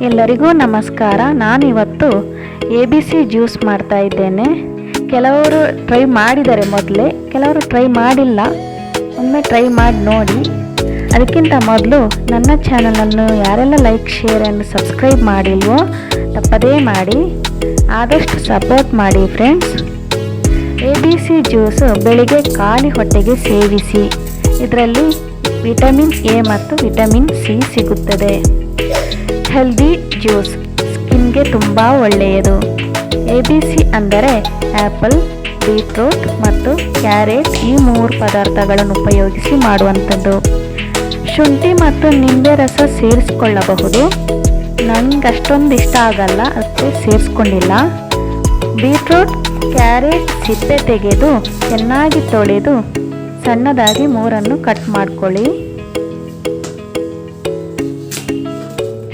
ಎಲ್ಲರಿಗೂ ನಮಸ್ಕಾರ. ನಾನಿವತ್ತು ABC ಜ್ಯೂಸ್ ಮಾಡ್ತಾ ಇದ್ದೇನೆ. ಕೆಲವರು ಟ್ರೈ ಮಾಡಿದ್ದಾರೆ ಮೊದಲೇ, ಕೆಲವರು ಟ್ರೈ ಮಾಡಿಲ್ಲ. ಒಮ್ಮೆ ಟ್ರೈ ಮಾಡಿ ನೋಡಿ. ಅದಕ್ಕಿಂತ ಮೊದಲು ನನ್ನ ಚಾನಲನ್ನು ಯಾರೆಲ್ಲ ಲೈಕ್, ಶೇರ್ ಆ್ಯಂಡ್ ಸಬ್ಸ್ಕ್ರೈಬ್ ಮಾಡಿಲ್ವೋ ತಪ್ಪದೇ ಮಾಡಿ, ಆದಷ್ಟು ಸಪೋರ್ಟ್ ಮಾಡಿ ಫ್ರೆಂಡ್ಸ್. ABC ಜ್ಯೂಸು ಬೆಳಿಗ್ಗೆ ಖಾಲಿ ಹೊಟ್ಟೆಗೆ ಸೇವಿಸಿ. ಇದರಲ್ಲಿ ವಿಟಮಿನ್ ಎ ಮತ್ತು ವಿಟಮಿನ್ ಸಿ ಸಿಗುತ್ತದೆ. ಹೆಲ್ದಿ ಜ್ಯೂಸ್, ಸ್ಕಿನ್ಗೆ ತುಂಬ ಒಳ್ಳೆಯದು. ABC ಅಂದರೆ ಆ್ಯಪಲ್, ಬೀಟ್ರೂಟ್ ಮತ್ತು ಕ್ಯಾರೆಟ್, ಈ 3 ಪದಾರ್ಥಗಳನ್ನು ಉಪಯೋಗಿಸಿ ಮಾಡುವಂಥದ್ದು. ಶುಂಠಿ ಮತ್ತು ನಿಂಬೆ ರಸ ಸೇರಿಸಿಕೊಳ್ಳಬಹುದು. ನನಗೆ ಅಷ್ಟೊಂದು ಇಷ್ಟ ಆಗಲ್ಲ, ಅದಕ್ಕೆ ಸೇರಿಸ್ಕೊಂಡಿಲ್ಲ. ಬೀಟ್ರೂಟ್, ಕ್ಯಾರೆಟ್ ಸಿಪ್ಪೆ ತೆಗೆದು ಚೆನ್ನಾಗಿ ತೊಳೆದು ಸಣ್ಣದಾಗಿ 3 ಕಟ್ ಮಾಡ್ಕೊಳ್ಳಿ.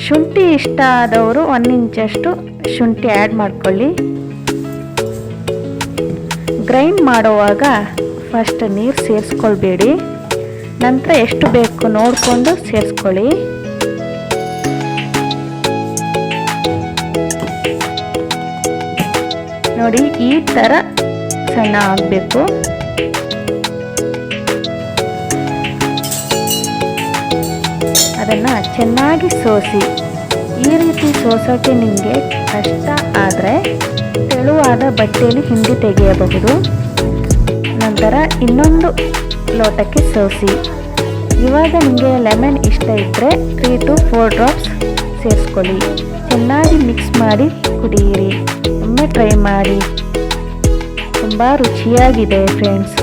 ಶುಂಠಿ ಇಷ್ಟ ಆದವರು 1 ಇಂಚಷ್ಟು ಶುಂಠಿ ಆ್ಯಡ್ ಮಾಡ್ಕೊಳ್ಳಿ. ಗ್ರೈಂಡ್ ಮಾಡುವಾಗ ಫಸ್ಟ್ ನೀರು ಸೇರಿಸ್ಕೊಳ್ಬೇಡಿ, ನಂತರ ಎಷ್ಟು ಬೇಕು ನೋಡಿಕೊಂಡು ಸೇರಿಸ್ಕೊಳ್ಳಿ. ನೋಡಿ, ಈ ಥರ ಸಣ್ಣ ಆಗಬೇಕು. ಅದನ್ನು ಚೆನ್ನಾಗಿ ಸೋಸಿ. ಈ ರೀತಿ ಸೋಸೋಕ್ಕೆ ನಿಮಗೆ ಕಷ್ಟ ಆದರೆ ತೆಳುವಾದ ಬಟ್ಟೆಯಲ್ಲಿ ಹಿಂಡಿ ತೆಗೆಯಬಹುದು. ನಂತರ ಇನ್ನೊಂದು ಲೋಟಕ್ಕೆ ಸೋಸಿ. ಇವಾಗ ನಿಮಗೆ ಲೆಮನ್ ಇಷ್ಟ ಇದ್ದರೆ 3 to 4 ಡ್ರಾಪ್ಸ್ ಸೇರಿಸ್ಕೊಳ್ಳಿ. ಚೆನ್ನಾಗಿ ಮಿಕ್ಸ್ ಮಾಡಿ ಕುಡಿಯಿರಿ. ಒಮ್ಮೆ ಟ್ರೈ ಮಾಡಿ, ತುಂಬ ರುಚಿಯಾಗಿದೆ ಫ್ರೆಂಡ್ಸ್.